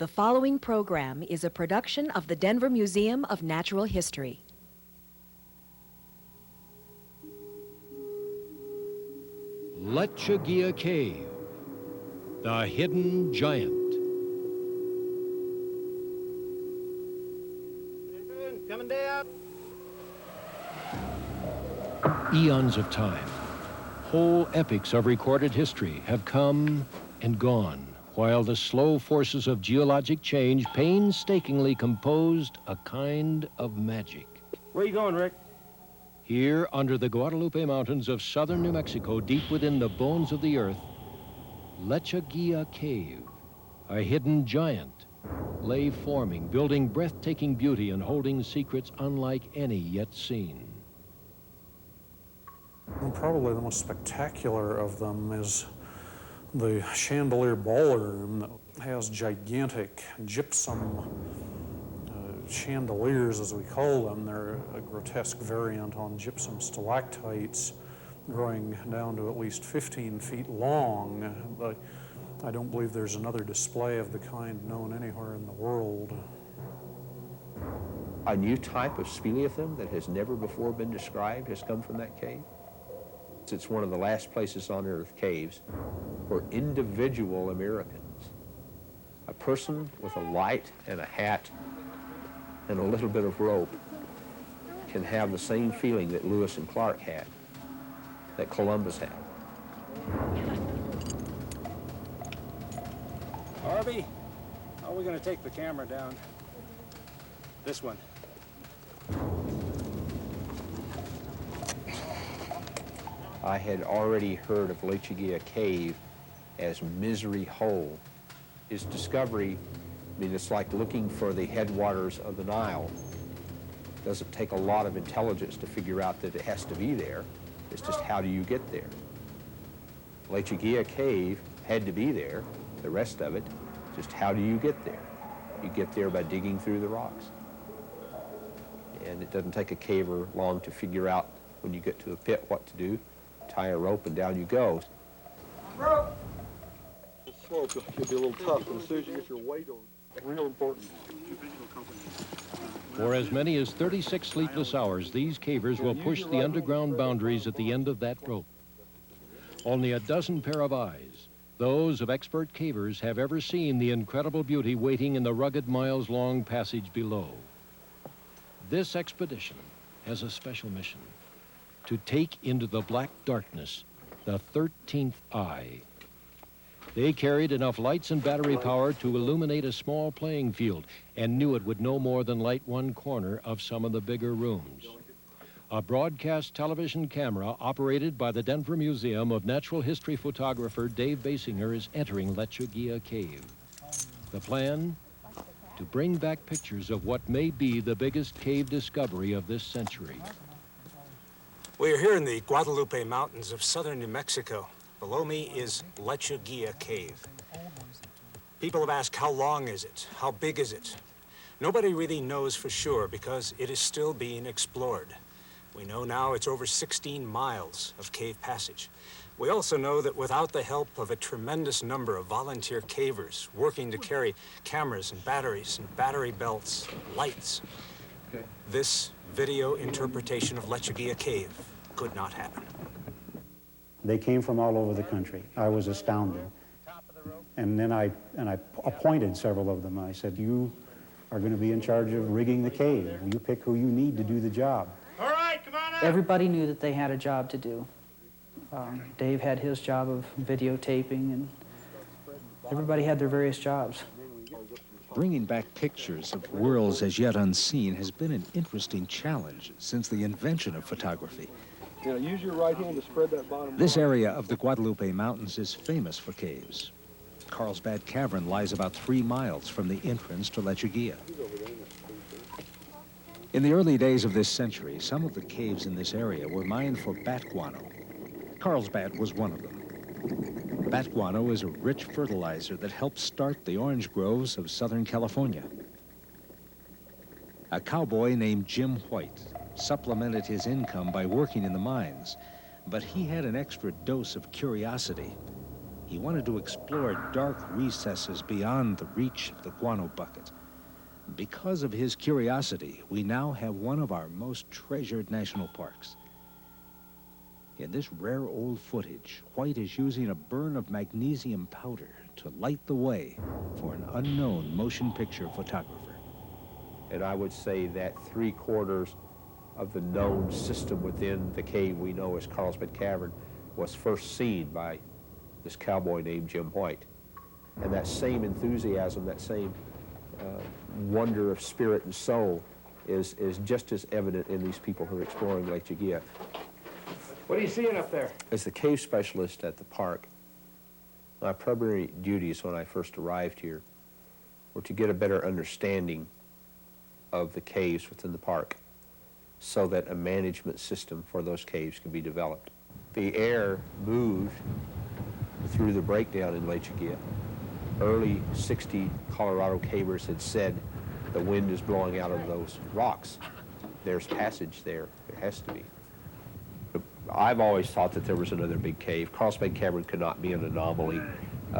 The following program is a production of the Denver Museum of Natural History. Lecheguilla Cave, the hidden giant. Coming down. Eons of time, whole epics of recorded history have come and gone, while the slow forces of geologic change painstakingly composed a kind of magic. Where you going, Rick? Here, under the Guadalupe Mountains of southern New Mexico, deep within the bones of the earth, Lecheguilla Cave, a hidden giant, lay forming, building breathtaking beauty and holding secrets unlike any yet seen. Well, probably the most spectacular of them is the chandelier ballroom that has gigantic gypsum chandeliers, as we call them. They're a grotesque variant on gypsum stalactites growing down to at least 15 feet long. But I don't believe there's another display of the kind known anywhere in the world. A new type of speleothem that has never before been described has come from that cave. It's one of the last places on Earth, caves, where individual Americans, a person with a light and a hat and a little bit of rope, can have the same feeling that Lewis and Clark had, that Columbus had. Harvey, how are we going to take the camera down? This one. I had already heard of Lecheguilla Cave as Misery Hole. Its discovery, I mean, it's like looking for the headwaters of the Nile. It doesn't take a lot of intelligence to figure out that it has to be there. It's just how do you get there? Lecheguilla Cave had to be there. The rest of it, just how do you get there? You get there by digging through the rocks. And it doesn't take a caver long to figure out when you get to a pit what to do. Tie a rope and down you go. Rope! The slope could be a little tough, but as soon as you get your weight on it, real important. For as many as 36 sleepless hours, these cavers will push the underground boundaries at the end of that rope. Only a dozen pair of eyes, those of expert cavers, have ever seen the incredible beauty waiting in the rugged miles-long passage below. This expedition has a special mission: to take into the black darkness the 13th eye. They carried enough lights and battery power to illuminate a small playing field and knew it would no more than light one corner of some of the bigger rooms. A broadcast television camera operated by the Denver Museum of Natural History photographer Dave Basinger is entering Lecheguilla Cave. The plan? To bring back pictures of what may be the biggest cave discovery of this century. We are here in the Guadalupe Mountains of southern New Mexico. Below me is Lecheguilla Cave. People have asked, how long is it? How big is it? Nobody really knows for sure because it is still being explored. We know now it's over 16 miles of cave passage. We also know that without the help of a tremendous number of volunteer cavers working to carry cameras and battery belts, lights, this video interpretation of Lecheguilla Cave could not happen. They came from all over the country. I was astounded. And then I appointed several of them. I said, you are going to be in charge of rigging the cave. You pick who you need to do the job. All right, come on up. Everybody knew that they had a job to do. Dave had his job of videotaping, and everybody had their various jobs. Bringing back pictures of worlds as yet unseen has been an interesting challenge since the invention of photography. You know, use your right hand to spread that bottom. This area of the Guadalupe Mountains is famous for caves. Carlsbad Cavern lies about 3 miles from the entrance to Lecheguilla. In the early days of this century, some of the caves in this area were mined for bat guano. Carlsbad was one of them. Bat guano is a rich fertilizer that helps start the orange groves of Southern California. A cowboy named Jim White supplemented his income by working in the mines, but he had an extra dose of curiosity. He wanted to explore dark recesses beyond the reach of the guano bucket. Because of his curiosity, we now have one of our most treasured national parks. In this rare old footage, White is using a burn of magnesium powder to light the way for an unknown motion picture photographer. And I would say that 3/4 of the known system within the cave we know as Carlsbad Cavern was first seen by this cowboy named Jim White. And that same enthusiasm, that same wonder of spirit and soul is just as evident in these people who are exploring Lecheguilla. What are you seeing up there? As the cave specialist at the park, my primary duties when I first arrived here were to get a better understanding of the caves within the park so that a management system for those caves could be developed. The air moved through the breakdown in Lecheguilla. Early 60 Colorado cavers had said the wind is blowing out of those rocks. There's passage there. There has to be. I've always thought that there was another big cave. Carlsbad Cavern could not be an anomaly.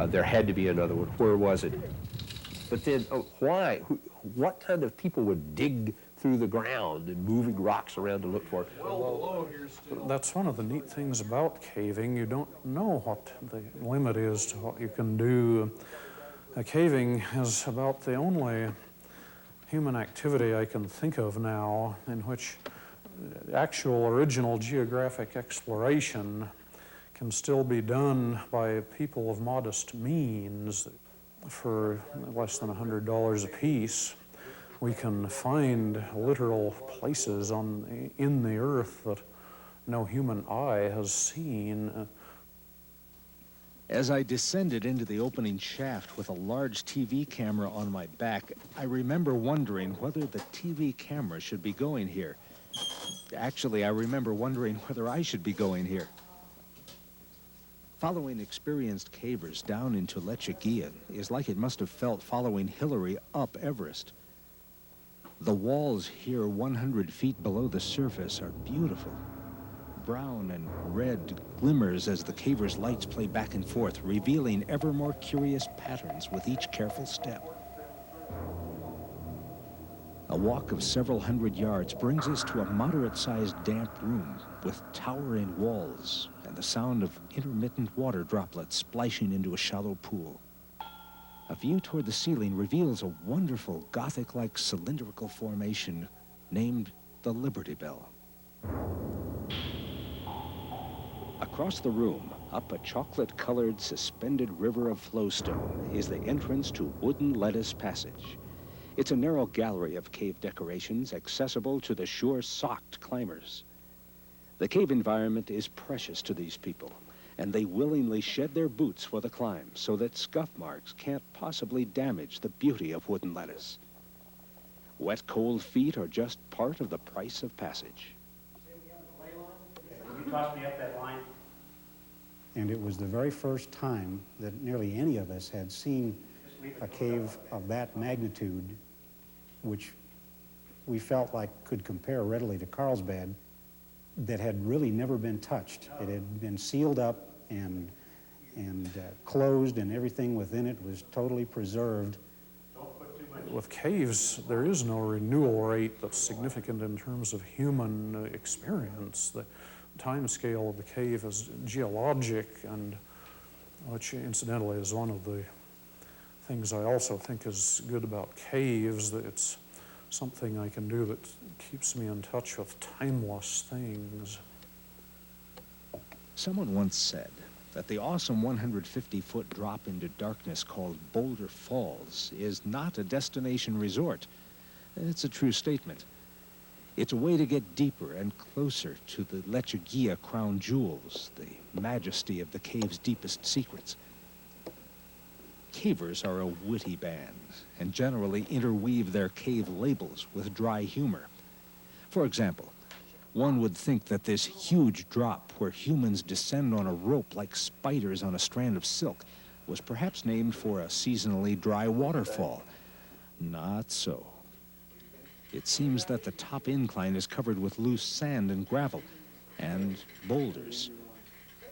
There had to be another one. Where was it? But then, why? What kind of people would dig through the ground and moving rocks around to look for it? That's one of the neat things about caving. You don't know what the limit is to what you can do. Caving is about the only human activity I can think of now in which actual original geographic exploration can still be done by people of modest means. For less than $100 a piece, we can find literal places in the earth that no human eye has seen. As I descended into the opening shaft with a large TV camera on my back, I remember wondering whether the TV camera should be going here. Actually, I remember wondering whether I should be going here. Following experienced cavers down into Lecheguilla is like it must have felt following Hillary up Everest. The walls here 100 feet below the surface are beautiful. Brown and red glimmers as the cavers' lights play back and forth, revealing ever more curious patterns with each careful step. A walk of several hundred yards brings us to a moderate-sized damp room with towering walls and the sound of intermittent water droplets splashing into a shallow pool. A view toward the ceiling reveals a wonderful Gothic-like cylindrical formation named the Liberty Bell. Across the room, up a chocolate-colored suspended river of flowstone, is the entrance to Wooden Lettuce Passage. It's a narrow gallery of cave decorations accessible to the sure-socked climbers. The cave environment is precious to these people, and they willingly shed their boots for the climb so that scuff marks can't possibly damage the beauty of Wooden Lettuce. Wet, cold feet are just part of the price of passage. You tossed me up that line. And it was the very first time that nearly any of us had seen a cave of that magnitude, which we felt like could compare readily to Carlsbad, that had really never been touched. It had been sealed up and closed, and everything within it was totally preserved. With caves, there is no renewal rate that's significant in terms of human experience. The time scale of the cave is geologic, and which incidentally is one of the things I also think is good about caves, that it's something I can do that keeps me in touch with timeless things. Someone once said that the awesome 150-foot drop into darkness called Boulder Falls is not a destination resort. It's a true statement. It's a way to get deeper and closer to the Lecheguilla crown jewels, the majesty of the cave's deepest secrets. Cavers are a witty band and generally interweave their cave labels with dry humor. For example, one would think that this huge drop where humans descend on a rope like spiders on a strand of silk was perhaps named for a seasonally dry waterfall. Not so. It seems that the top incline is covered with loose sand and gravel and boulders.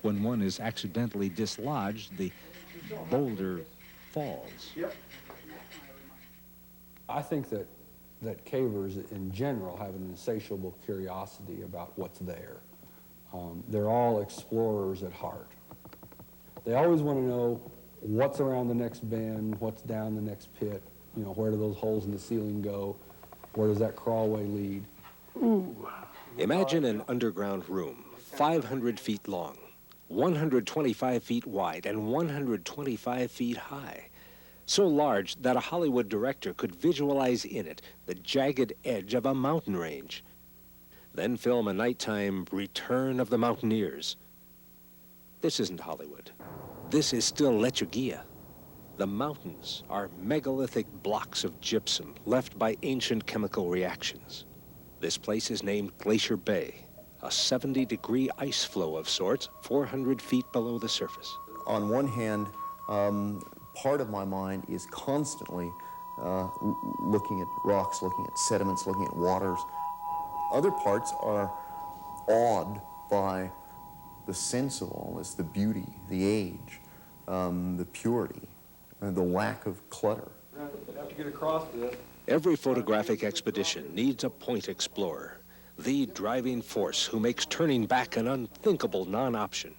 When one is accidentally dislodged, the boulder falls. I think that cavers in general have an insatiable curiosity about what's there. They're all explorers at heart. They always want to know what's around the next bend, what's down the next pit, you know, where do those holes in the ceiling go, where does that crawlway lead. Imagine an underground room, 500 feet long, 125 feet wide, and 125 feet high. So large that a Hollywood director could visualize in it the jagged edge of a mountain range. Then film a nighttime Return of the Mountaineers. This isn't Hollywood. This is still Lecheguilla. The mountains are megalithic blocks of gypsum left by ancient chemical reactions. This place is named Glacier Bay, a 70-degree ice flow of sorts, 400 feet below the surface. On one hand, part of my mind is constantly looking at rocks, looking at sediments, looking at waters. Other parts are awed by the sense of all this, the beauty, the age, the purity, the lack of clutter. You have to get across this. Every photographic expedition needs a point explorer, the driving force who makes turning back an unthinkable non-option.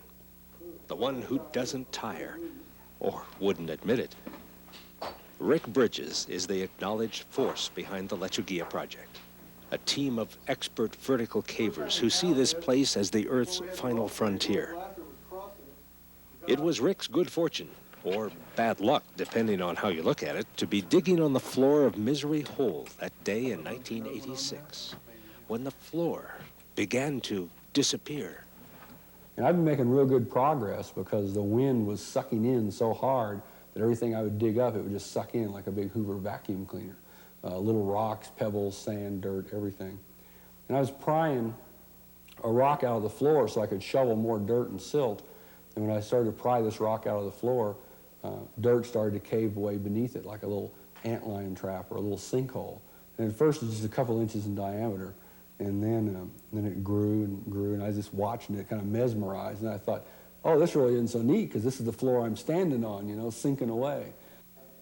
The one who doesn't tire, or wouldn't admit it. Rick Bridges is the acknowledged force behind the Lecheguilla project. A team of expert vertical cavers who see this place as the Earth's final frontier. It was Rick's good fortune, or bad luck, depending on how you look at it, to be digging on the floor of Misery Hole that day in 1986, when the floor began to disappear. And I've been making real good progress because the wind was sucking in so hard that everything I would dig up, it would just suck in like a big Hoover vacuum cleaner. Little rocks, pebbles, sand, dirt, everything. And I was prying a rock out of the floor so I could shovel more dirt and silt. And when I started to pry this rock out of the floor, dirt started to cave away beneath it like a little antlion trap or a little sinkhole. And at first it was just a couple inches in diameter. And then it grew and grew, and I was just watching it, kind of mesmerized. And I thought, oh, this really isn't so neat, because this is the floor I'm standing on, you know, sinking away.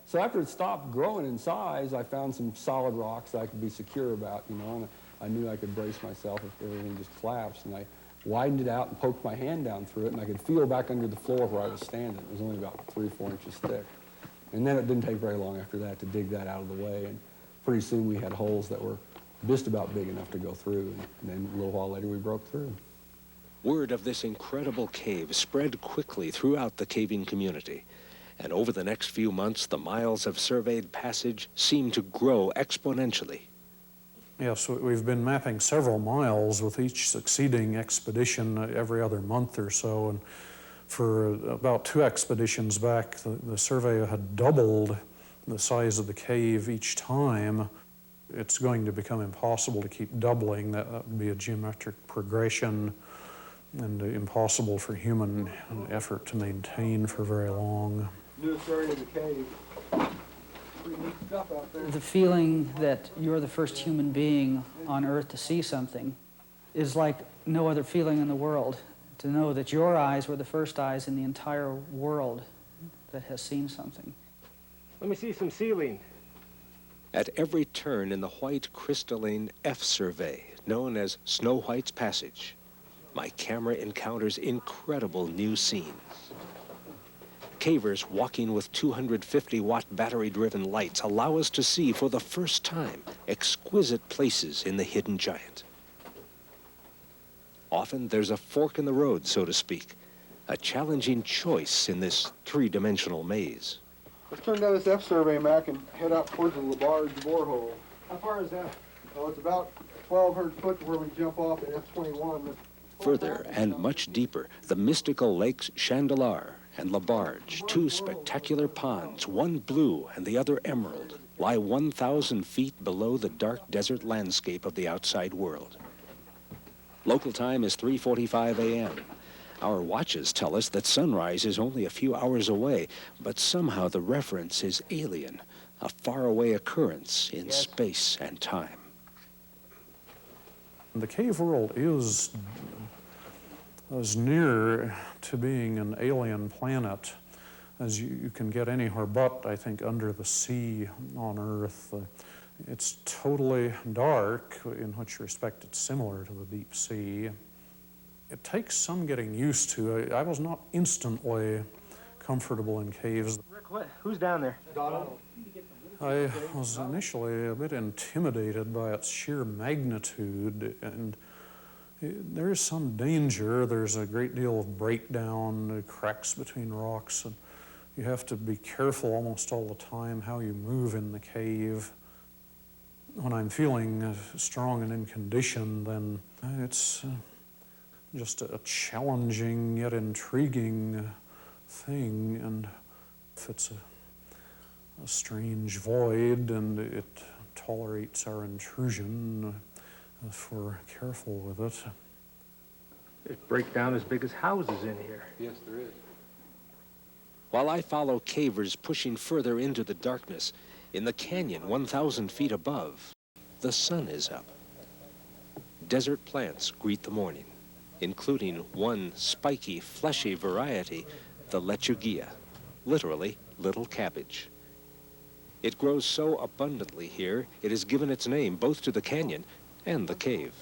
So after it stopped growing in size, I found some solid rocks I could be secure about, you know, and I knew I could brace myself if everything just collapsed. And I widened it out and poked my hand down through it, and I could feel back under the floor where I was standing. It was only about 3 or 4 inches thick. And then it didn't take very long after that to dig that out of the way, and pretty soon we had holes that were just about big enough to go through, and then a little while later we broke through. Word of this incredible cave spread quickly throughout the caving community, and over the next few months, the miles of surveyed passage seemed to grow exponentially. Yes, we've been mapping several miles with each succeeding expedition every other month or so, and for about 2 expeditions back, the survey had doubled the size of the cave each time. It's going to become impossible to keep doubling. That would be a geometric progression and impossible for human effort to maintain for very long. Newest area of the cave. Pretty neat stuff out there. The feeling that you're the first human being on Earth to see something is like no other feeling in the world. To know that your eyes were the first eyes in the entire world that has seen something. Let me see some ceiling. At every turn in the white crystalline F survey, known as Snow White's Passage, my camera encounters incredible new scenes. Cavers walking with 250-watt battery-driven lights allow us to see for the first time exquisite places in the hidden giant. Often there's a fork in the road, so to speak, a challenging choice in this 3-dimensional maze. Let's turn down this F-survey, Mac, and head out towards the Labarge borehole. How far is that? Oh, it's about 1,200 foot to where we jump off at F-21. Further and much deeper, the mystical lakes Chandelar and Labarge, 2 spectacular ponds, one blue and the other emerald, lie 1,000 feet below the dark desert landscape of the outside world. Local time is 3:45 a.m. Our watches tell us that sunrise is only a few hours away, but somehow the reference is alien, a faraway occurrence in space and time. The cave world is as near to being an alien planet as you can get anywhere but, I think, under the sea on Earth. It's totally dark, in which respect it's similar to the deep sea. It takes some getting used to. I was not instantly comfortable in caves. Rick, who's down there? Donald. I was initially a bit intimidated by its sheer magnitude, and there is some danger. There's a great deal of breakdown, cracks between rocks, and you have to be careful almost all the time how you move in the cave. When I'm feeling strong and in condition, then it's just a challenging yet intriguing thing, and if it's a strange void and it tolerates our intrusion, if we're careful with it. There's breakdown as big as houses in here. Yes, there is. While I follow cavers pushing further into the darkness, in the canyon 1,000 feet above, the sun is up. Desert plants greet the morning, including one spiky, fleshy variety, the Lecheguilla, literally little cabbage. It grows so abundantly here, it has given its name both to the canyon and the cave.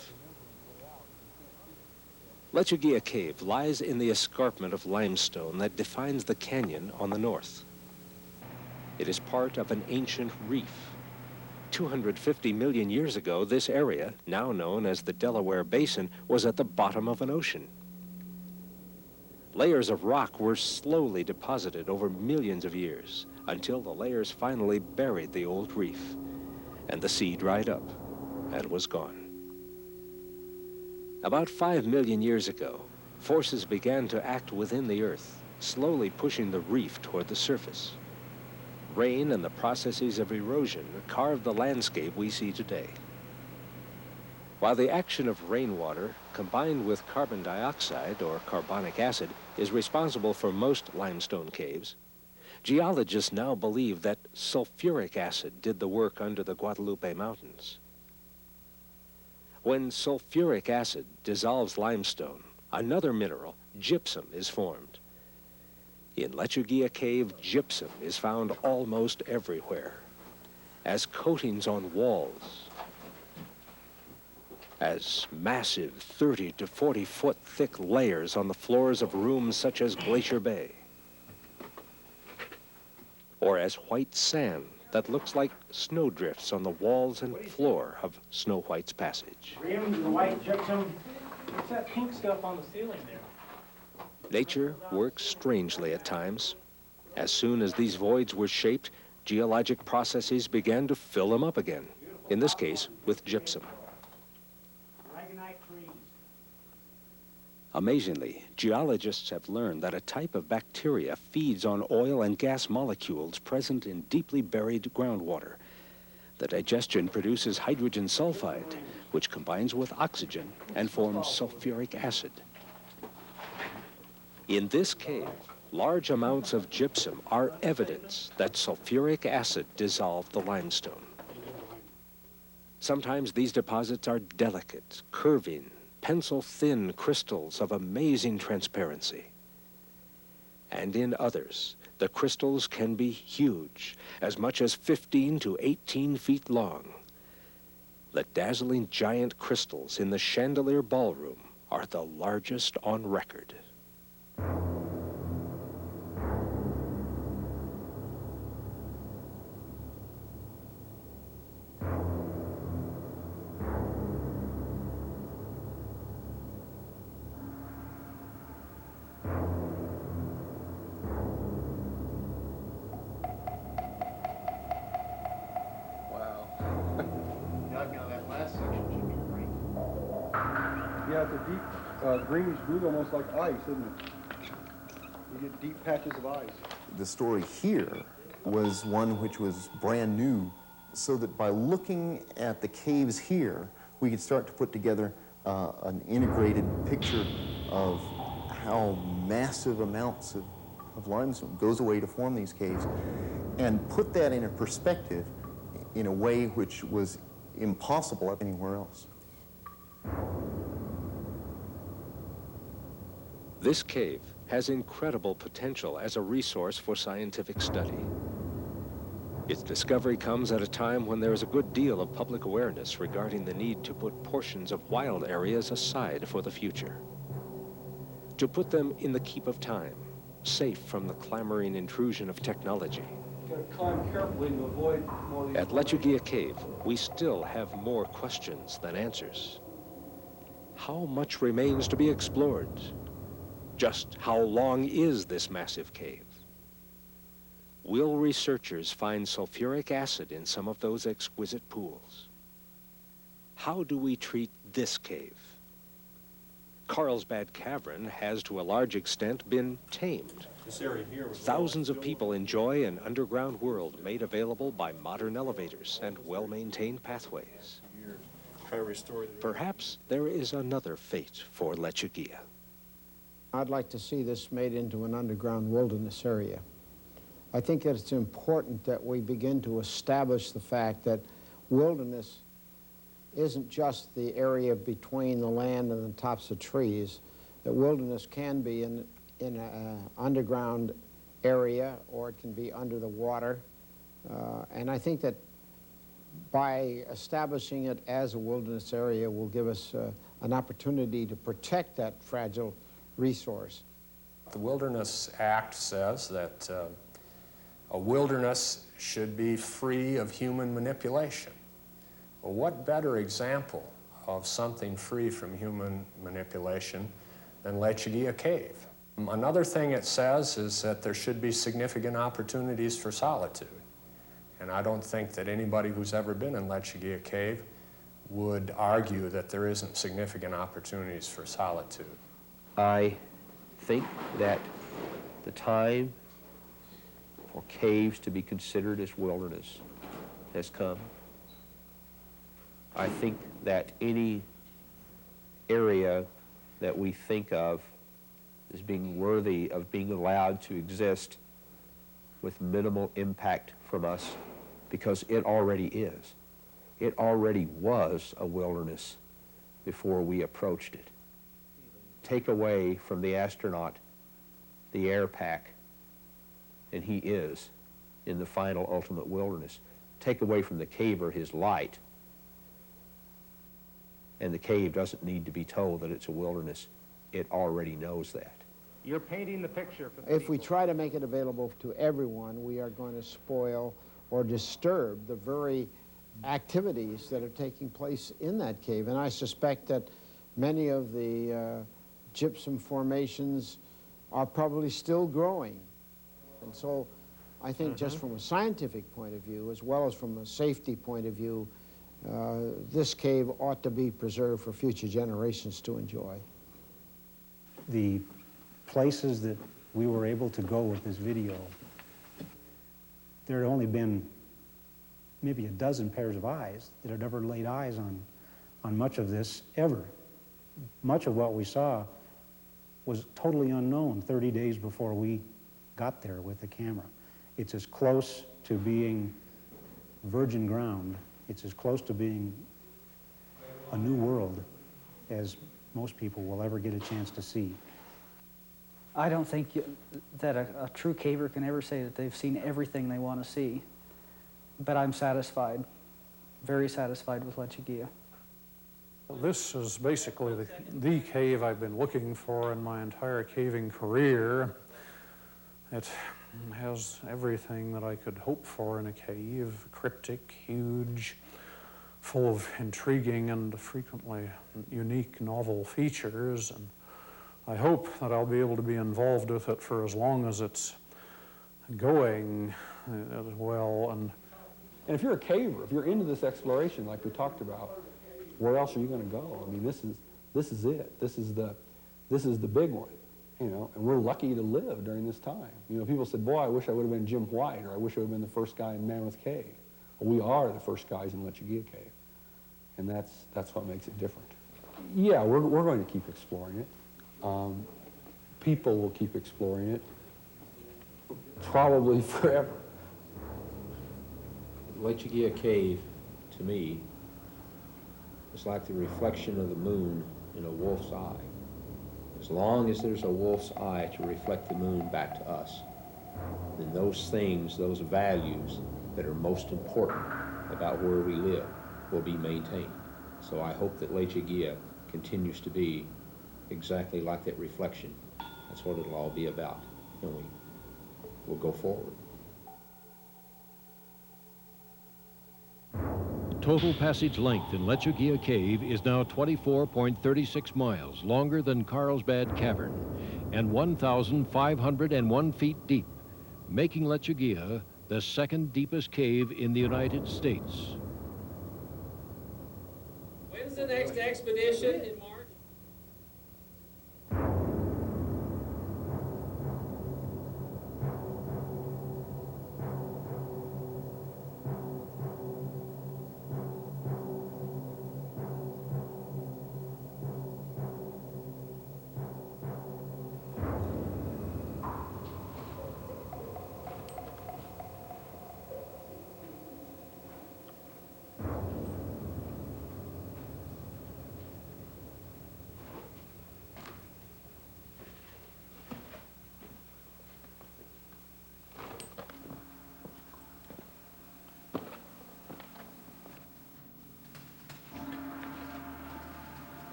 Lecheguilla Cave lies in the escarpment of limestone that defines the canyon on the north. It is part of an ancient reef. 250 million years ago, this area, now known as the Delaware Basin, was at the bottom of an ocean. Layers of rock were slowly deposited over millions of years until the layers finally buried the old reef, and the sea dried up and was gone. About 5 million years ago, forces began to act within the earth, slowly pushing the reef toward the surface. Rain and the processes of erosion carved the landscape we see today. While the action of rainwater, combined with carbon dioxide or carbonic acid, is responsible for most limestone caves, geologists now believe that sulfuric acid did the work under the Guadalupe Mountains. When sulfuric acid dissolves limestone, another mineral, gypsum, is formed. In Lecheguilla Cave, gypsum is found almost everywhere, as coatings on walls, as massive 30 to 40 foot thick layers on the floors of rooms such as Glacier Bay, or as white sand that looks like snowdrifts on the walls and floor of Snow White's passage. Rim, the white gypsum. What's that pink stuff on the ceiling there? Nature works strangely at times. As soon as these voids were shaped, geologic processes began to fill them up again, in this case with gypsum. Amazingly, geologists have learned that a type of bacteria feeds on oil and gas molecules present in deeply buried groundwater. The digestion produces hydrogen sulfide, which combines with oxygen and forms sulfuric acid. In this cave, large amounts of gypsum are evidence that sulfuric acid dissolved the limestone. Sometimes these deposits are delicate, curving, pencil-thin crystals of amazing transparency. And in others, the crystals can be huge, as much as 15 to 18 feet long. The dazzling giant crystals in the Chandelier Ballroom are the largest on record. Yeah, it's a deep greenish blue, almost like ice, isn't it? You get deep patches of ice. The story here was one which was brand new, so that by looking at the caves here, we could start to put together an integrated picture of how massive amounts of limestone goes away to form these caves, and put that in a perspective in a way which was impossible anywhere else. This cave has incredible potential as a resource for scientific study. Its discovery comes at a time when there is a good deal of public awareness regarding the need to put portions of wild areas aside for the future. To put them in the keep of time, safe from the clamoring intrusion of technology. Gotta climb carefully to avoid more of these. At Lecheguilla Cave, we still have more questions than answers. How much remains to be explored? Just how long is this massive cave? Will researchers find sulfuric acid in some of those exquisite pools? How do we treat this cave? Carlsbad Cavern has, to a large extent, been tamed. This area here was Thousands of people enjoy an underground world made available by modern elevators and well-maintained pathways. Perhaps there is another fate for Lecheguilla. I'd like to see this made into an underground wilderness area. I think that it's important that we begin to establish the fact that wilderness isn't just the area between the land and the tops of trees. That wilderness can be in an underground area, or it can be under the water. And I think that by establishing it as a wilderness area will give us an opportunity to protect that fragile resource. The Wilderness Act says that a wilderness should be free of human manipulation. Well, what better example of something free from human manipulation than Lecheguilla Cave? Another thing it says is that there should be significant opportunities for solitude. And I don't think that anybody who's ever been in Lecheguilla Cave would argue that there isn't significant opportunities for solitude. I think that the time for caves to be considered as wilderness has come. I think that any area that we think of as being worthy of being allowed to exist with minimal impact from us, because it already is. It already was a wilderness before we approached it. Take away from the astronaut the air pack, and he is in the final ultimate wilderness. Take away from the caver his light, and the cave doesn't need to be told that it's a wilderness. It already knows that. You're painting the picture for the If we try to make it available to everyone, we are going to spoil or disturb the very activities that are taking place in that cave. And I suspect that many of the gypsum formations are probably still growing. And so I think just from a scientific point of view, as well as from a safety point of view, this cave ought to be preserved for future generations to enjoy. The places that we were able to go with this video, there had only been maybe a dozen pairs of eyes that had ever laid eyes on much of this ever. Much of what we saw was totally unknown 30 days before we got there with the camera. It's as close to being virgin ground, it's as close to being a new world as most people will ever get a chance to see. I don't think that a true caver can ever say that they've seen everything they want to see. But I'm satisfied, very satisfied with Lecheguilla. This is basically the cave I've been looking for in my entire caving career. It has everything that I could hope for in a cave: cryptic, huge, full of intriguing and frequently unique, novel features. And I hope that I'll be able to be involved with it for as long as it's going as well. And if you're a caver, if you're into this exploration like we talked about, where else are you going to go? I mean, this is it. This is the big one, you know. And we're lucky to live during this time. You know, people said, "Boy, I wish I would have been Jim White, or I wish I would have been the first guy in Mammoth Cave." Well, we are the first guys in Lecheguilla Cave, and that's what makes it different. Yeah, we're going to keep exploring it. People will keep exploring it, probably forever. Lecheguilla Cave, to me, is like the reflection of the moon in a wolf's eye. As long as there's a wolf's eye to reflect the moon back to us, then those things, those values that are most important about where we live will be maintained. So I hope that Lecheguilla continues to be exactly like that reflection. That's what it'll all be about, and we'll go forward. Total passage length in Lecheguilla Cave is now 24.36 miles, longer than Carlsbad Cavern, and 1,501 feet deep, making Lecheguilla the second deepest cave in the United States. When's the next expedition in March?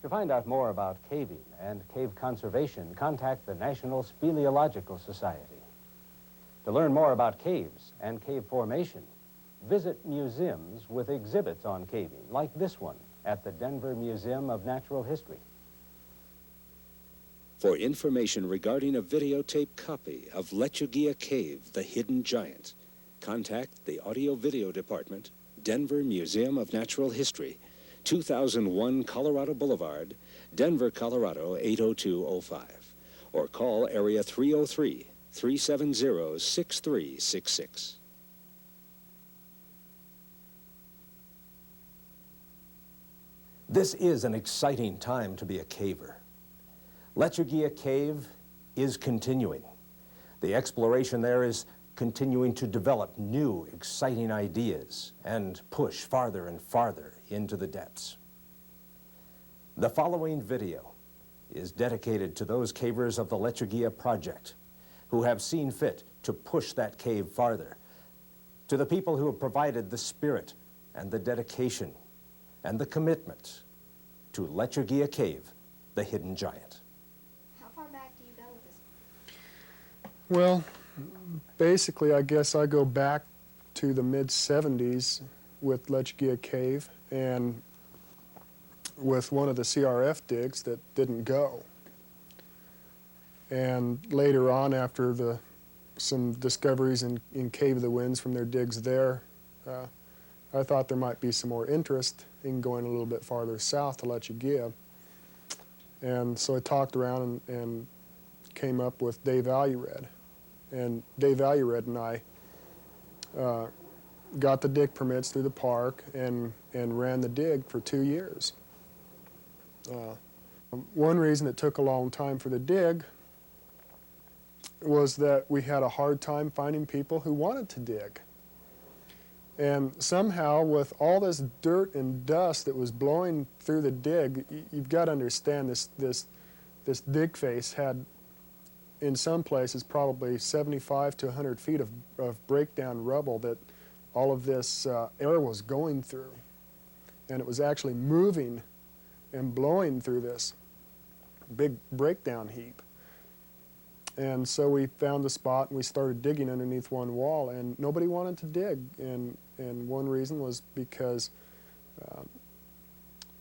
To find out more about caving and cave conservation, contact the National Speleological Society. To learn more about caves and cave formation, visit museums with exhibits on caving, like this one at the Denver Museum of Natural History. For information regarding a videotape copy of Lecheguilla Cave, the Hidden Giant, contact the Audio-Video Department, Denver Museum of Natural History, 2001 Colorado Boulevard, Denver, Colorado 80205, or call area 303-370-6366. This is an exciting time to be a caver. Lecheguilla Cave is continuing. The exploration there is continuing to develop new, exciting ideas and push farther and farther into the depths. The following video is dedicated to those cavers of the Lecheguilla Project who have seen fit to push that cave farther, to the people who have provided the spirit and the dedication and the commitment to Lecheguilla Cave, the Hidden Giant. How far back do you go with this? Well, basically, I guess I go back to the mid-70s with Lecheguilla Cave and with one of the CRF digs that didn't go. And later on, after some discoveries in Cave of the Winds from their digs there, I thought there might be some more interest in going a little bit farther south to Lecheguilla. And so I talked around and came up with Dave Alured. And Dave Alured and I got the dig permits through the park and ran the dig for 2 years. One reason it took a long time for the dig was that we had a hard time finding people who wanted to dig. And somehow, with all this dirt and dust that was blowing through the dig, you've got to understand this dig face had, in some places, probably 75 to 100 feet of breakdown rubble that all of this air was going through. And it was actually moving and blowing through this big breakdown heap. And so we found a spot and we started digging underneath one wall, and nobody wanted to dig. And one reason was because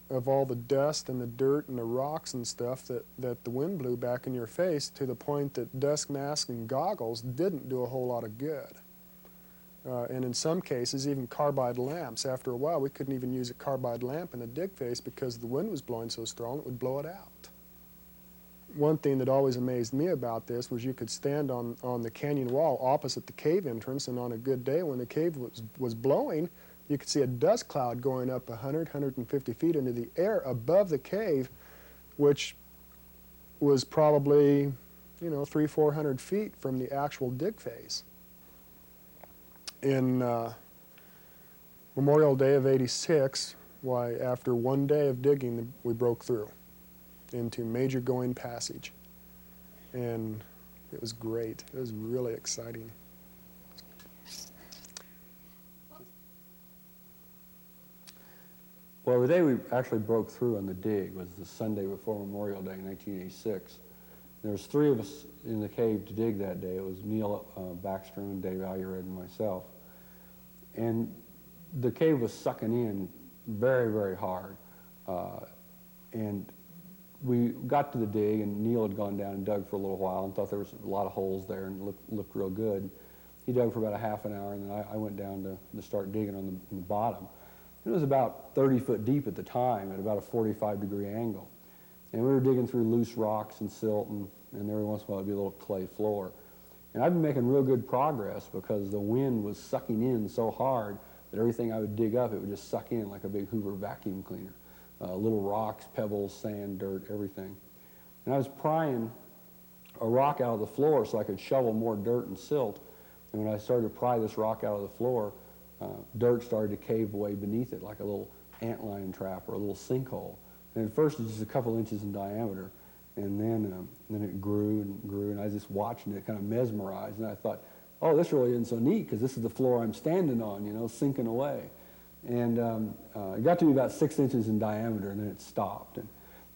of all the dust and the dirt and the rocks and stuff that the wind blew back in your face, to the point that dust mask and goggles didn't do a whole lot of good. And in some cases, even carbide lamps. After a while, we couldn't even use a carbide lamp in the dig face because the wind was blowing so strong it would blow it out. One thing that always amazed me about this was you could stand on the canyon wall opposite the cave entrance, and on a good day when the cave was blowing, you could see a dust cloud going up 100, 150 feet into the air above the cave, which was probably, 300, 400 feet from the actual dig face. in Memorial Day of '86, why, after one day of digging, we broke through into Major Going Passage. And it was great. It was really exciting. Well, the day we actually broke through on the dig was the Sunday before Memorial Day, 1986. There was 3 of us in the cave to dig that day. It was Neil Backstrom, Dave Alured, and myself. And the cave was sucking in very, very hard. And we got to the dig, and Neil had gone down and dug for a little while and thought there was a lot of holes there and looked real good. He dug for about a half an hour, and then I went down to start digging on the bottom. It was about 30 foot deep at the time at about a 45-degree angle. And we were digging through loose rocks and silt, and every once in a while it'd be a little clay floor. And I've been making real good progress because the wind was sucking in so hard that everything I would dig up, it would just suck in like a big Hoover vacuum cleaner. Little rocks, pebbles, sand, dirt, everything. And I was prying a rock out of the floor so I could shovel more dirt and silt. And when I started to pry this rock out of the floor, dirt started to cave away beneath it like a little antlion trap or a little sinkhole. And at first it was just a couple inches in diameter, and then it grew and grew, and I was just watching it, kind of mesmerized, and I thought, oh, this really isn't so neat because this is the floor I'm standing on, you know, sinking away. And it got to be about 6 inches in diameter, and then it stopped. And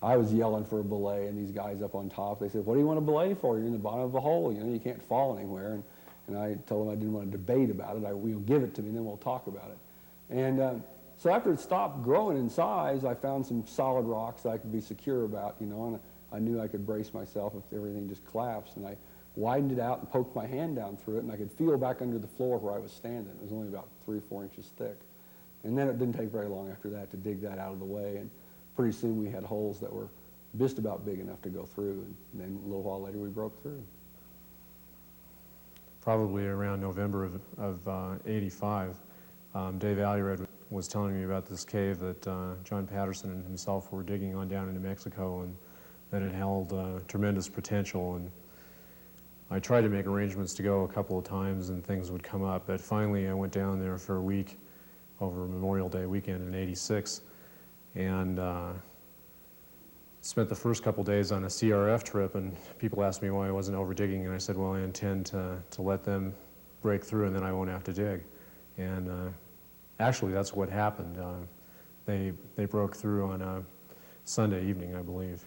I was yelling for a belay, and these guys up on top, they said, what do you want a belay for? You're in the bottom of a hole, you know, you can't fall anywhere. And I told them I didn't want to debate about it. We'll give it to me, and then we'll talk about it. And so after it stopped growing in size, I found some solid rocks that I could be secure about, you know, and I knew I could brace myself if everything just collapsed. And I widened it out and poked my hand down through it, and I could feel back under the floor where I was standing. It was only about 3 or 4 inches thick. And then it didn't take very long after that to dig that out of the way, and pretty soon we had holes that were just about big enough to go through, and then a little while later we broke through. Probably around November of '85, Dave Alured was telling me about this cave that John Patterson and himself were digging on down in New Mexico, and that it held tremendous potential. And I tried to make arrangements to go a couple of times, and things would come up. But finally, I went down there for a week over Memorial Day weekend in '86, and spent the first couple days on a CRF trip, and people asked me why I wasn't over digging, and I said, well, I intend to let them break through, and then I won't have to dig. And actually, that's what happened. They broke through on a Sunday evening, I believe.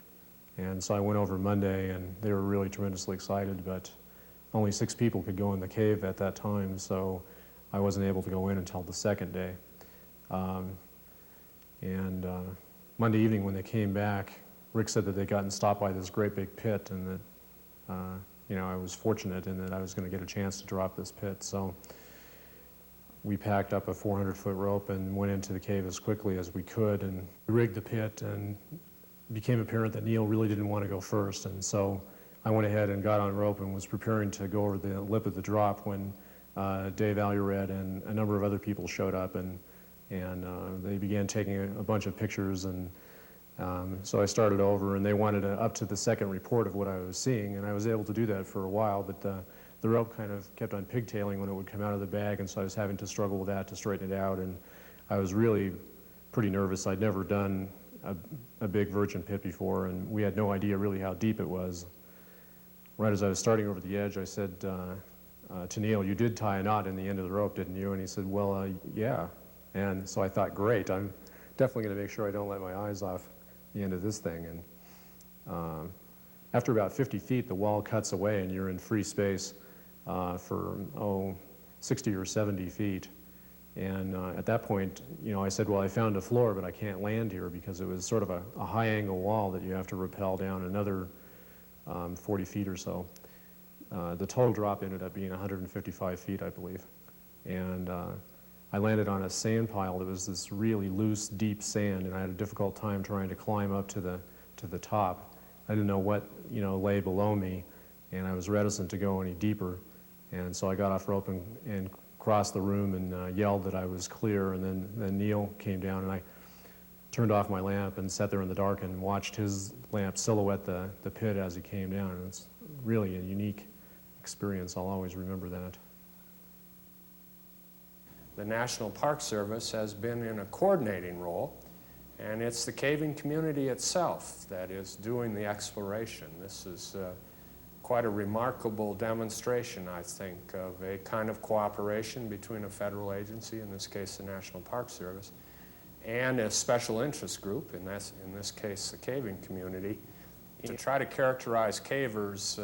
And so I went over Monday, and they were really tremendously excited, but only 6 people could go in the cave at that time, so I wasn't able to go in until the second day. Monday evening when they came back, Rick said that they'd gotten stopped by this great big pit, and that you know, I was fortunate in that I was going to get a chance to drop this pit. So we packed up a 400-foot rope and went into the cave as quickly as we could, and rigged the pit, and it became apparent that Neil really didn't want to go first. And so I went ahead and got on rope and was preparing to go over the lip of the drop when Dave Alured and a number of other people showed up, and they began taking a bunch of pictures. And so I started over, and they wanted up to the second report of what I was seeing, and I was able to do that for a while, but the rope kind of kept on pigtailing when it would come out of the bag, and so I was having to struggle with that to straighten it out, and I was really pretty nervous. I'd never done a big virgin pit before, and we had no idea really how deep it was. Right as I was starting over the edge, I said to Neil, you did tie a knot in the end of the rope, didn't you? And he said, well, yeah. And so I thought, great, I'm definitely going to make sure I don't let my eyes off the end of this thing. And after about 50 feet, the wall cuts away, and you're in free space for 60 or 70 feet. And at that point, you know, I said, well, I found a floor, but I can't land here because it was sort of a high-angle wall that you have to rappel down another 40 feet or so. The total drop ended up being 155 feet, I believe. And I landed on a sand pile that was this really loose, deep sand, and I had a difficult time trying to climb up to the top. I didn't know what, you know, lay below me, and I was reticent to go any deeper. And so I got off rope and crossed the room and yelled that I was clear, and then Neil came down, and I turned off my lamp and sat there in the dark and watched his lamp silhouette the pit as he came down. And it's really a unique experience. I'll always remember that. The National Park Service has been in a coordinating role, and it's the caving community itself that is doing the exploration. This is quite a remarkable demonstration, I think, of a kind of cooperation between a federal agency, in this case the National Park Service, and a special interest group, in this case the caving community, to try to characterize cavers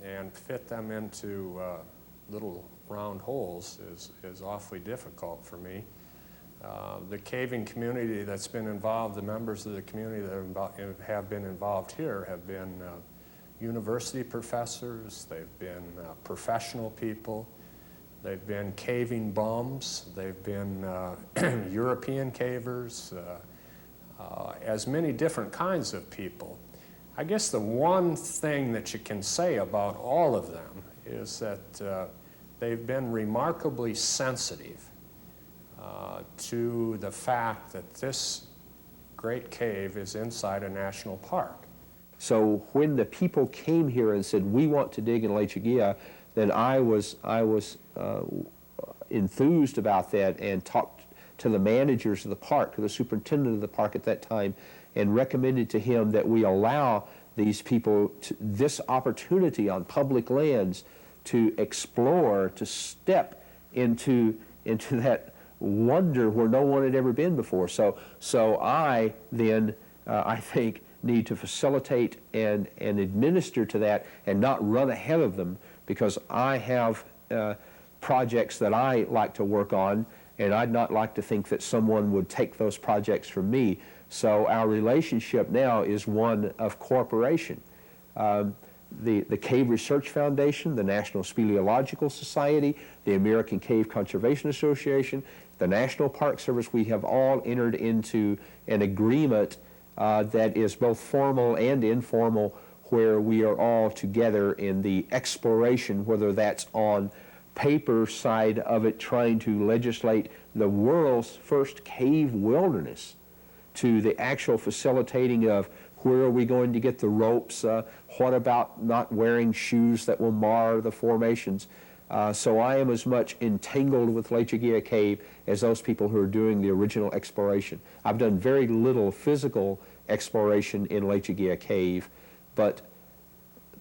and fit them into little round holes is awfully difficult for me. The caving community that's been involved, the members of the community that have been involved here have been university professors, they've been professional people, they've been caving bums, they've been European cavers, as many different kinds of people. I guess the one thing that you can say about all of them is that they've been remarkably sensitive to the fact that this great cave is inside a national park. So when the people came here and said, we want to dig in Lecheguilla, then I was enthused about that and talked to the managers of the park, to the superintendent of the park at that time, and recommended to him that we allow these people this opportunity on public lands to explore, to step into that wonder where no one had ever been before. So I then, I think, need to facilitate and administer to that and not run ahead of them, because I have projects that I like to work on, and I'd not like to think that someone would take those projects from me. So our relationship now is one of cooperation. The Cave Research Foundation, the National Speleological Society, the American Cave Conservation Association, the National Park Service, we have all entered into an agreement that is both formal and informal, where we are all together in the exploration, whether that's on paper side of it, trying to legislate the world's first cave wilderness, to the actual facilitating of where are we going to get the ropes, what about not wearing shoes that will mar the formations. So I am as much entangled with Lecheguilla Cave as those people who are doing the original exploration. I've done very little physical exploration in Lecheguilla Cave, but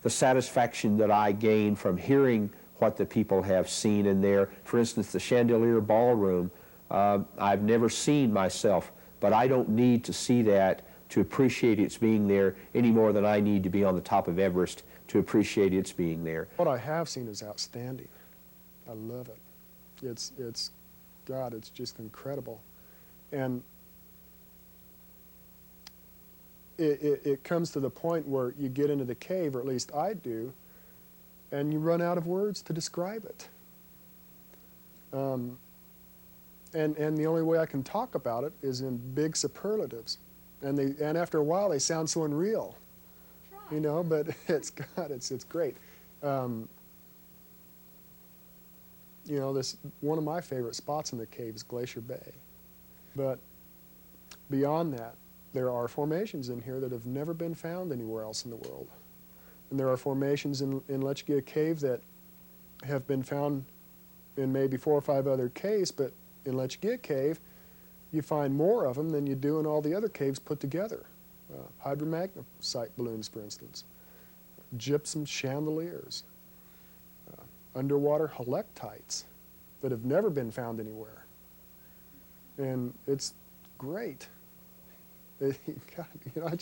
the satisfaction that I gain from hearing what the people have seen in there, for instance, the Chandelier Ballroom, I've never seen myself, but I don't need to see that to appreciate its being there any more than I need to be on the top of Everest to appreciate its being there. What I have seen is outstanding. I love it. It's God, it's just incredible. And it comes to the point where you get into the cave, or at least I do, and you run out of words to describe it. And the only way I can talk about it is in big superlatives. And after a while, they sound so unreal, you know. But it's great. You know, one of my favorite spots in the cave is Glacier Bay. But beyond that, there are formations in here that have never been found anywhere else in the world. And there are formations in Lecheguilla Cave that have been found in maybe 4 or 5 other caves, but in Lecheguilla Cave, you find more of them than you do in all the other caves put together. Hydromagnesite balloons, for instance, gypsum chandeliers, underwater helictites that have never been found anywhere. And it's great. You know, I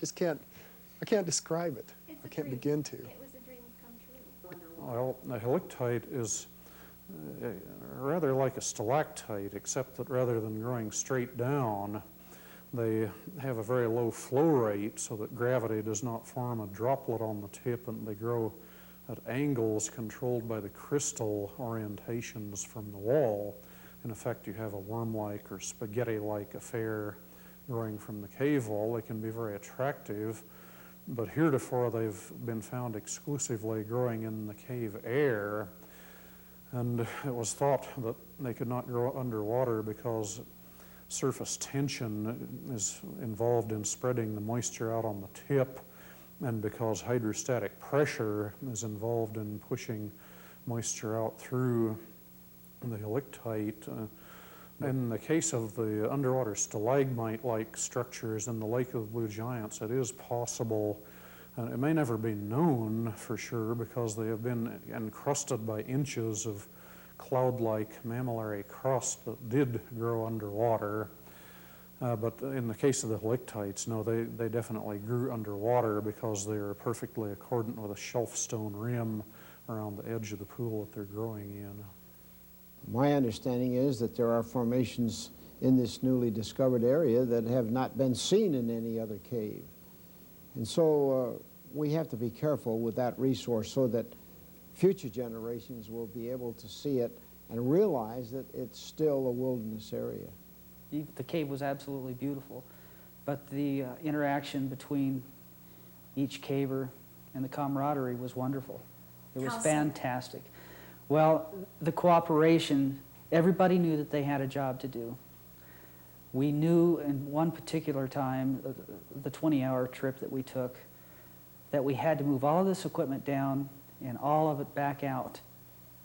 can't describe it. I can't begin to. It was a dream come true. Well, a helictite is rather like a stalactite, except that rather than growing straight down, they have a very low flow rate so that gravity does not form a droplet on the tip, and they grow at angles controlled by the crystal orientations from the wall. In effect, you have a worm-like or spaghetti-like affair growing from the cave wall. They can be very attractive, but heretofore they've been found exclusively growing in the cave air, and it was thought that they could not grow underwater because surface tension is involved in spreading the moisture out on the tip, and because hydrostatic pressure is involved in pushing moisture out through the helictite. In the case of the underwater stalagmite-like structures in the Lake of the Blue Giants, it is possible, and it may never be known for sure because they have been encrusted by inches of cloud-like mammillary crust that did grow underwater. But in the case of the halictites, no, they definitely grew underwater because they are perfectly accordant with a shelf stone rim around the edge of the pool that they're growing in. My understanding is that there are formations in this newly discovered area that have not been seen in any other cave. And so we have to be careful with that resource so that future generations will be able to see it and realize that it's still a wilderness area. The cave was absolutely beautiful, but the interaction between each caver and the camaraderie was wonderful. It was fantastic. Well, the cooperation, everybody knew that they had a job to do. We knew in one particular time, the 20-hour trip that we took, that we had to move all of this equipment down and all of it back out.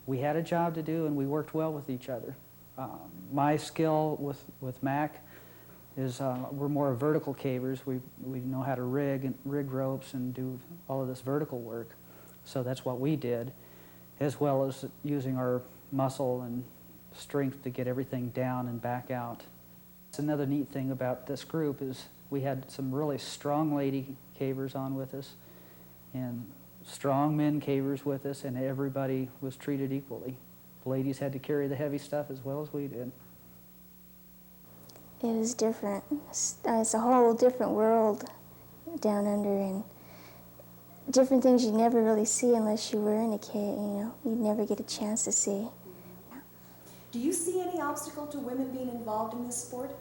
We had a job to do and we worked well with each other. My skill with Mac is we're more vertical cavers. We know how to rig ropes and do all of this vertical work. So that's what we did, as well as using our muscle and strength to get everything down and back out. It's another neat thing about this group is we had some really strong lady cavers on with us and strong men cavers with us, and everybody was treated equally. The ladies had to carry the heavy stuff as well as we did. It was different. It's a whole different world down under, and different things you'd never really see unless you were in a cave, you know. You'd never get a chance to see. Do you see any obstacle to women being involved in this sport?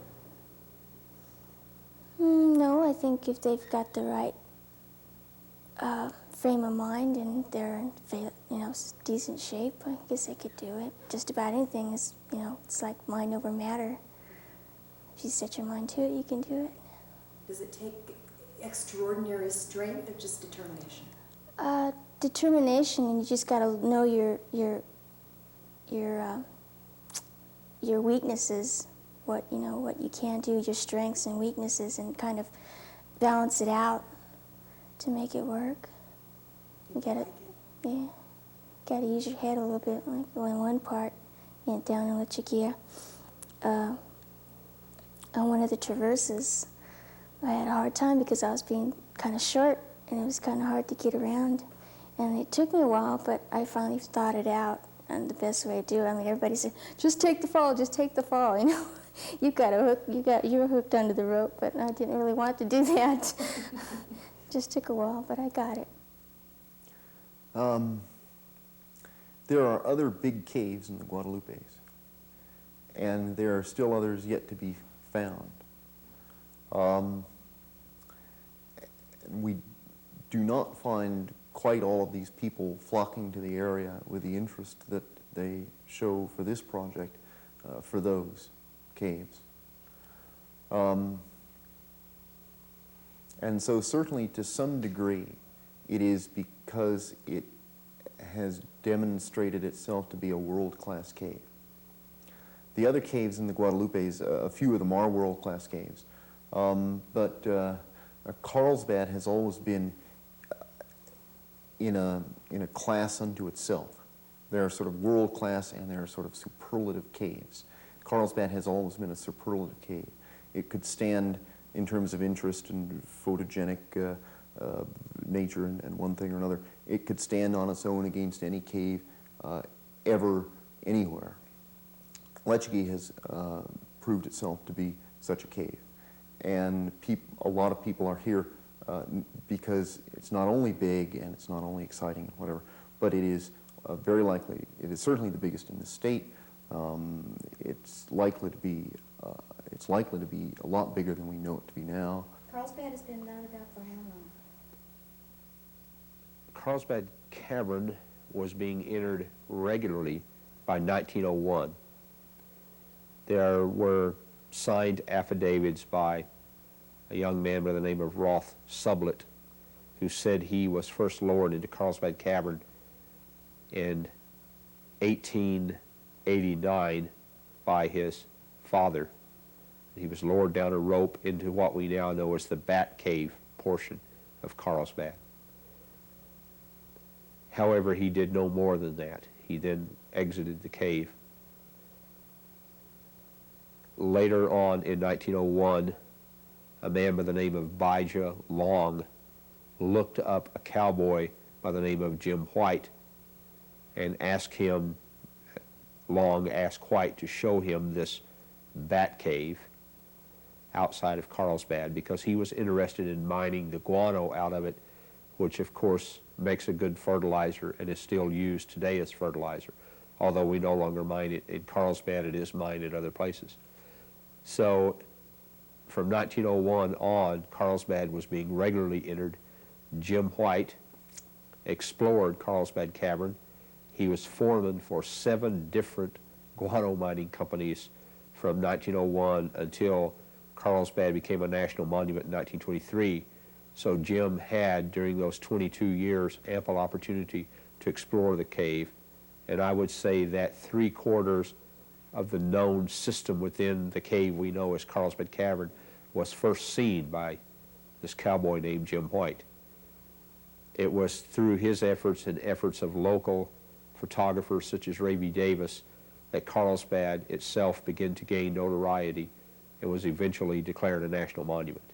No, I think if they've got the right frame of mind and they're in decent shape, I guess they could do it. Just about anything is, it's like mind over matter. If you set your mind to it, you can do it. Does it take extraordinary strength or just determination? Determination, and you just got to know your weaknesses, what you can do, your strengths and weaknesses, and kind of balance it out to make it work. You gotta use your head a little bit. Like in one part, down in Lecheguilla, on one of the traverses, I had a hard time because I was being kind of short and it was kind of hard to get around. And it took me a while, but I finally thought it out and the best way to do it. I mean, everybody said, just take the fall, you're hooked under the rope, but I didn't really want to do that. Just took a while, but I got it. There are other big caves in the Guadalupes, and there are still others yet to be found. We do not find quite all of these people flocking to the area with the interest that they show for this project, for those caves. And so certainly to some degree, it is because it has demonstrated itself to be a world-class cave. The other caves in the Guadalupes, a few of them are world-class caves, but Carlsbad has always been in a class unto itself. There are sort of world-class and there are sort of superlative caves. Carlsbad has always been a superlative cave. It could stand in terms of interest and photogenic nature and one thing or another. It could stand on its own against any cave ever, anywhere. Lecheguilla has proved itself to be such a cave. And a lot of people are here because it's not only big and it's not only exciting and whatever, but it is very likely, it is certainly the biggest in the state. It's likely to be a lot bigger than we know it to be now. Carlsbad has been known about for how long? Carlsbad Cavern was being entered regularly by 1901. There were signed affidavits by a young man by the name of Roth Sublett, who said he was first lowered into Carlsbad Cavern in 1889 by his father. He was lowered down a rope into what we now know as the Bat Cave portion of Carlsbad. However, he did no more than that. He then exited the cave. Later on in 1901, a man by the name of Bijah Long looked up a cowboy by the name of Jim White and asked him, Long asked White to show him this Bat Cave outside of Carlsbad because he was interested in mining the guano out of it, which of course makes a good fertilizer and is still used today as fertilizer. Although we no longer mine it in Carlsbad, it is mined at other places. So from 1901 on, Carlsbad was being regularly entered. Jim White explored Carlsbad Cavern. He was foreman for 7 different guano mining companies from 1901 until Carlsbad became a national monument in 1923. So Jim had, during those 22 years, ample opportunity to explore the cave. And I would say that 3/4 of the known system within the cave we know as Carlsbad Cavern was first seen by this cowboy named Jim White. It was through his efforts and efforts of local photographers such as Ray V. Davis that Carlsbad itself began to gain notoriety and was eventually declared a national monument.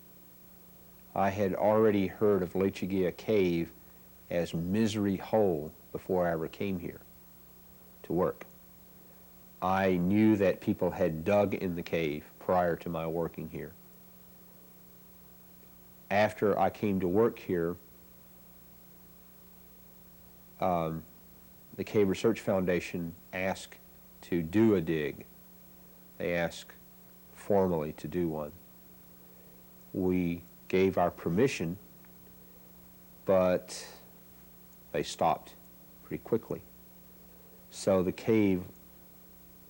I had already heard of Lecheguilla Cave as Misery Hole before I ever came here to work. I knew that people had dug in the cave prior to my working here. After I came to work here, the Cave Research Foundation asked to do a dig. They asked formally to do one. We gave our permission, but they stopped pretty quickly. So the cave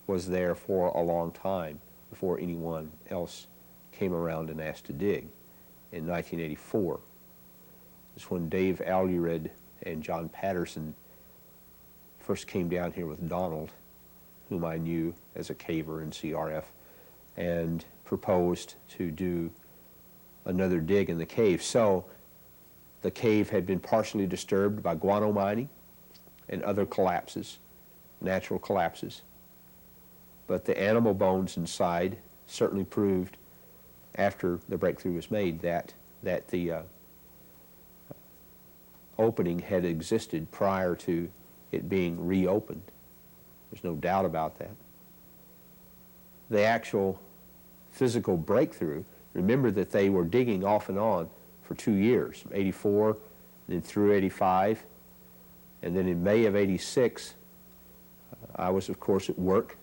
was there for a long time before anyone else came around and asked to dig. In 1984 is when Dave Alured and John Patterson first came down here with Donald, whom I knew as a caver in CRF, and proposed to do another dig in the cave. So the cave had been partially disturbed by guano mining and other collapses, natural collapses. But the animal bones inside certainly proved, after the breakthrough was made, that the opening had existed prior to it being reopened. There's no doubt about that. The actual physical breakthrough, remember that they were digging off and on for 2 years, 84, then through 85, and then in May of 86, I was of course at work,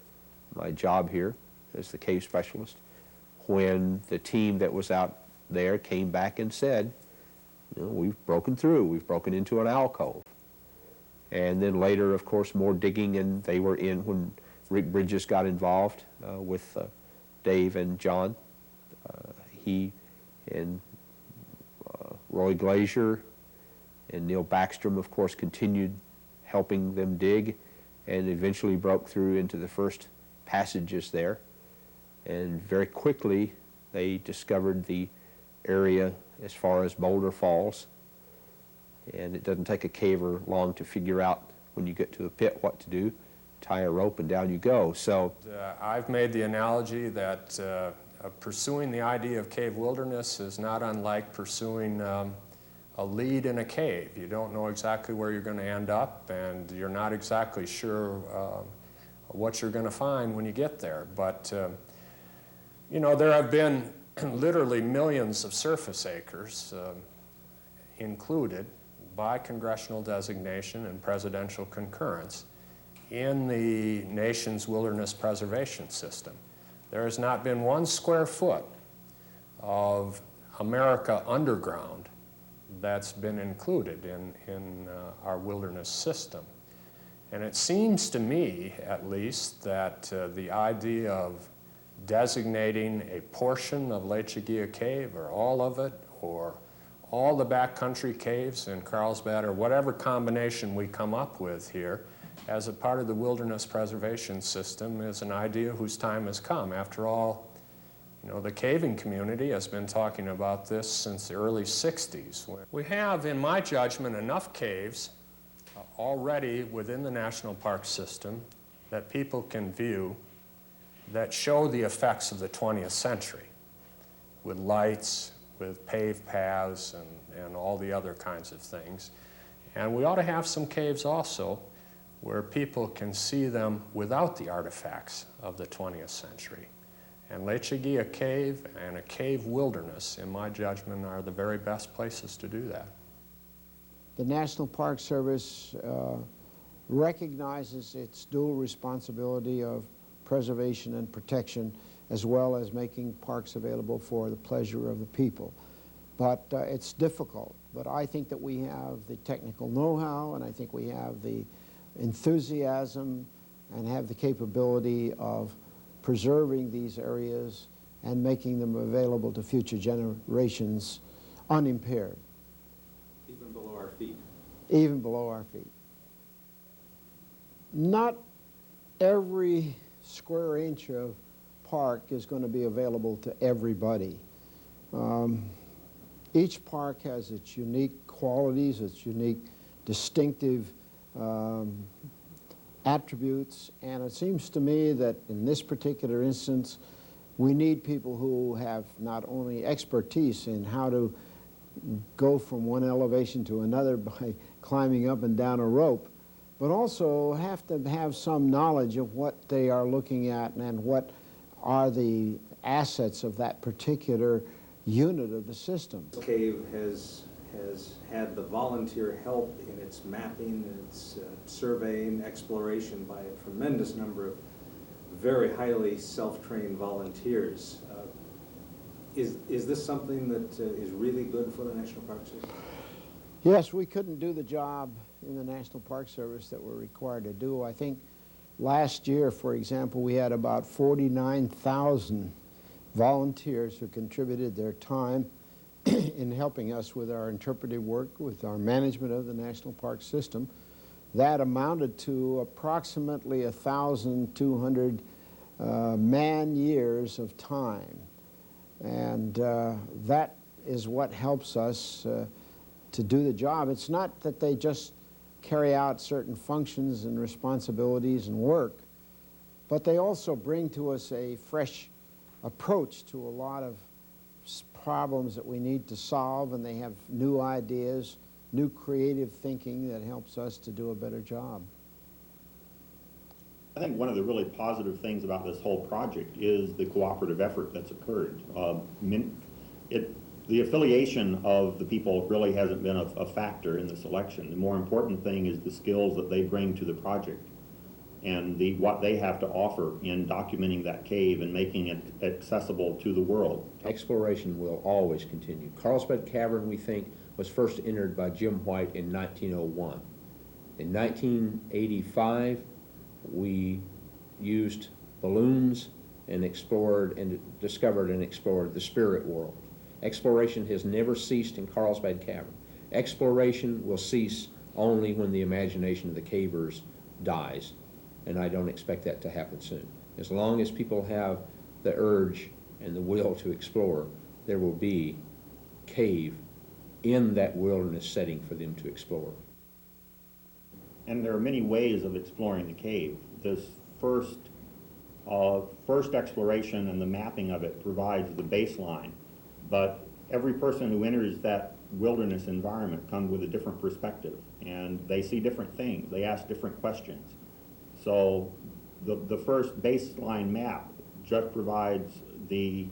my job here as the cave specialist, when the team that was out there came back and said, you know, we've broken through, we've broken into an alcove. And then later, of course, more digging, and they were in when Rick Bridges got involved with Dave and John. He and Roy Glazier and Neil Backstrom, of course, continued helping them dig and eventually broke through into the first passages there. And very quickly, they discovered the area as far as Boulder Falls. And it doesn't take a caver long to figure out when you get to a pit what to do. Tie a rope and down you go. So I've made the analogy that pursuing the idea of cave wilderness is not unlike pursuing a lead in a cave. You don't know exactly where you're going to end up, and you're not exactly sure what you're going to find when you get there. But you know, there have been literally millions of surface acres included by congressional designation and presidential concurrence in the nation's wilderness preservation system. There has not been 1 square foot of America underground that's been included in our wilderness system. And it seems to me, at least, that the idea of designating a portion of Lecheguilla Cave, or all of it, or all the backcountry caves in Carlsbad, or whatever combination we come up with here, as a part of the wilderness preservation system is an idea whose time has come. After all, you know, the caving community has been talking about this since the early 60s. We have, in my judgment, enough caves already within the national park system that people can view that show the effects of the 20th century with lights, with paved paths, and all the other kinds of things. And we ought to have some caves also where people can see them without the artifacts of the 20th century. And Lecheguilla Cave and a cave wilderness, in my judgment, are the very best places to do that. The National Park Service recognizes its dual responsibility of preservation and protection, as well as making parks available for the pleasure of the people. But it's difficult. But I think that we have the technical know-how, and I think we have the enthusiasm and have the capability of preserving these areas and making them available to future generations unimpaired. Even below our feet. Even below our feet. Not every square inch of park is going to be available to everybody. Each park has its unique qualities, its unique distinctive attributes, and it seems to me that in this particular instance, we need people who have not only expertise in how to go from one elevation to another by climbing up and down a rope, but also have to have some knowledge of what they are looking at and what are the assets of that particular unit of the system. This cave has had the volunteer help in its mapping, its surveying, exploration by a tremendous number of very highly self-trained volunteers. Is this something that is really good for the National Park System? Yes, we couldn't do the job in the National Park Service that we're required to do. I think last year, for example, we had about 49,000 volunteers who contributed their time in helping us with our interpretive work, with our management of the National Park System. That amounted to approximately 1,200 man-years of time. And that is what helps us to do the job. It's not that they just carry out certain functions and responsibilities and work, but they also bring to us a fresh approach to a lot of problems that we need to solve, and they have new ideas, new creative thinking that helps us to do a better job. I think one of the really positive things about this whole project is the cooperative effort that's occurred. The affiliation of the people really hasn't been a factor in the selection. The more important thing is the skills that they bring to the project and what they have to offer in documenting that cave and making it accessible to the world. Exploration will always continue. Carlsbad Cavern, we think, was first entered by Jim White in 1901. In 1985, we used balloons and explored and discovered and explored the spirit world. Exploration has never ceased in Carlsbad Cavern. Exploration will cease only when the imagination of the cavers dies, and I don't expect that to happen soon. As long as people have the urge and the will to explore, there will be cave in that wilderness setting for them to explore. And there are many ways of exploring the cave. This first exploration and the mapping of it provides the baseline, but every person who enters that wilderness environment comes with a different perspective, and they see different things, they ask different questions. So the first baseline map just provides the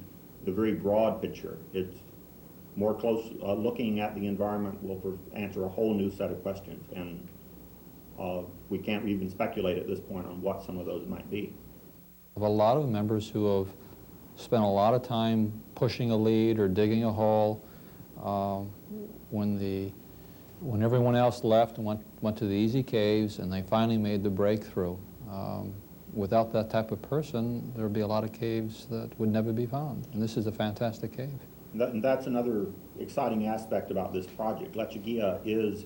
very broad picture. It's more close, looking at the environment will answer a whole new set of questions, and we can't even speculate at this point on what some of those might be. I have a lot of members who have spent a lot of time pushing a lead or digging a hole when everyone else left and went to the easy caves, and they finally made the breakthrough. Without that type of person, there would be a lot of caves that would never be found, and this is a fantastic cave. And that's another exciting aspect about this project. Lecheguilla is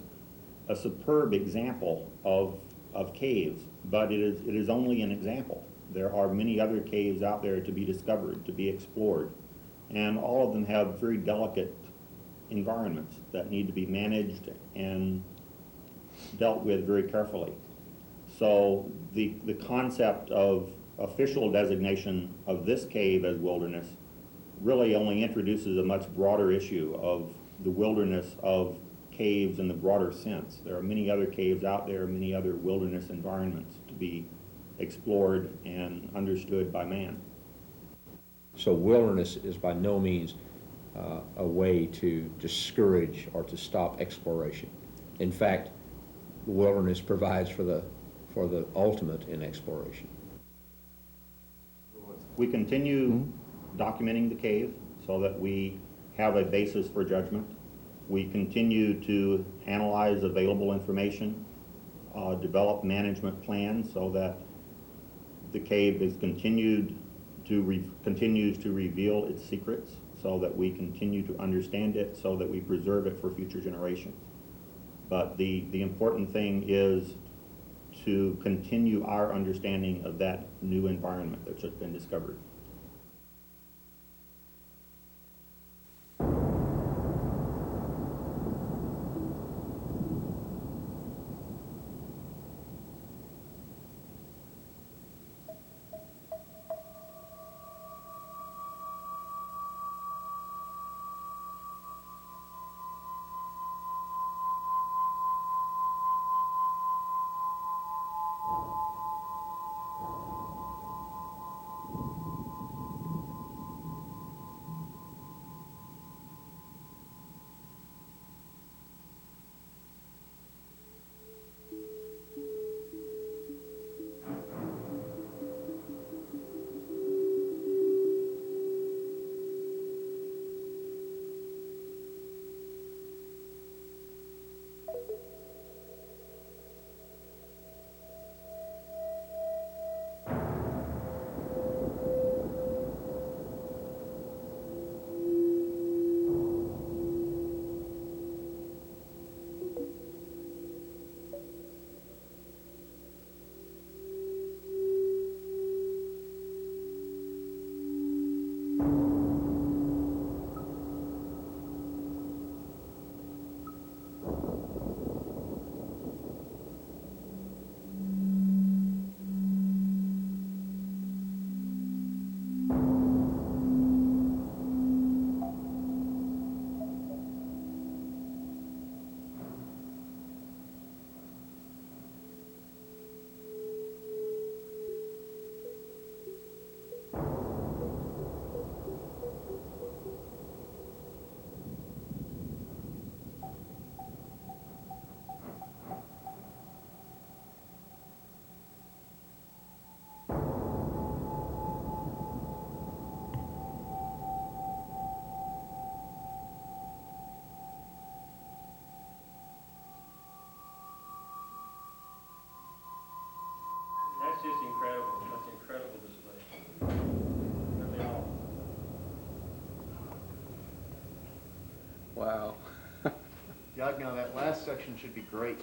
a superb example of of caves, but it is only an example. There are many other caves out there to be discovered, to be explored, and all of them have very delicate environments that need to be managed and dealt with very carefully. So the concept of official designation of this cave as wilderness really only introduces a much broader issue of the wilderness of caves in the broader sense. There are many other caves out there, many other wilderness environments to be explored and understood by man. So wilderness is by no means a way to discourage or to stop exploration. In fact, the wilderness provides for the ultimate in exploration. We continue documenting the cave so that we have a basis for judgment. We continue to analyze available information, develop management plans so that the cave is continues to reveal its secrets, so that we continue to understand it, so that we preserve it for future generations. But the important thing is to continue our understanding of that new environment that's just been discovered. That's just incredible. That's an incredible display. Really all. Wow. Yagna, that last section should be great.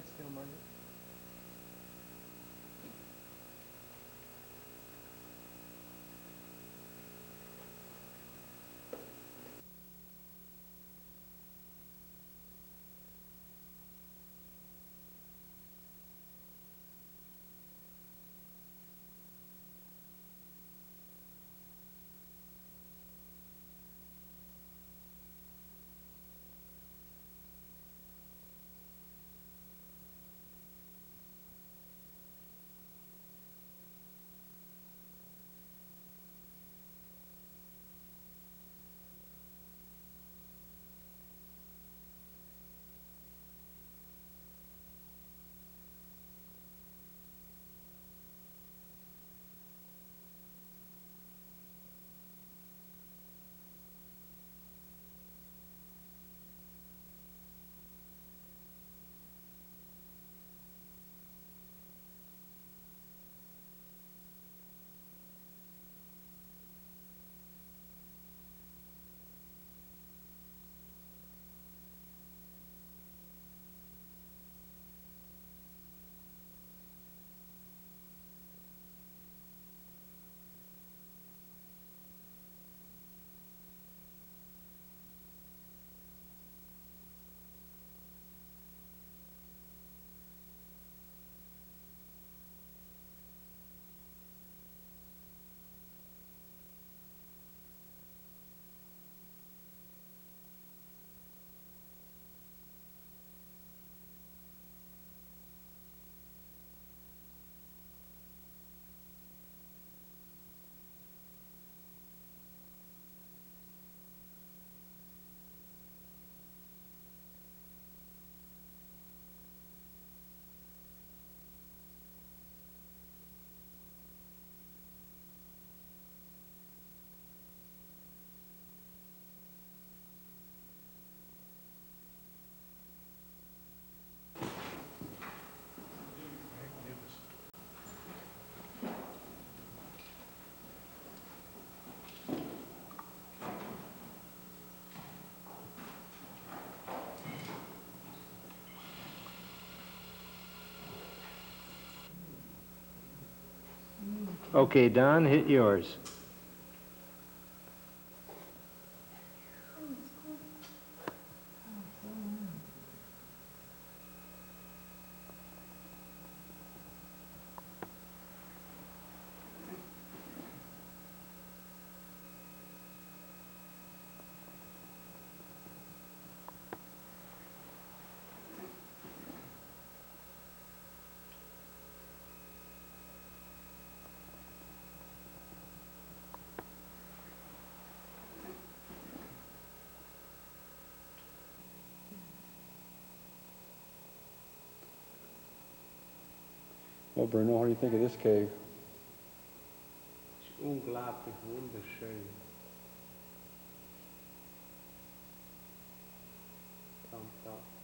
still, Margaret? Okay, Don, hit yours. Well, Bruno, what do you think of this cave? Unglaublich wunderschön. Thumbs up.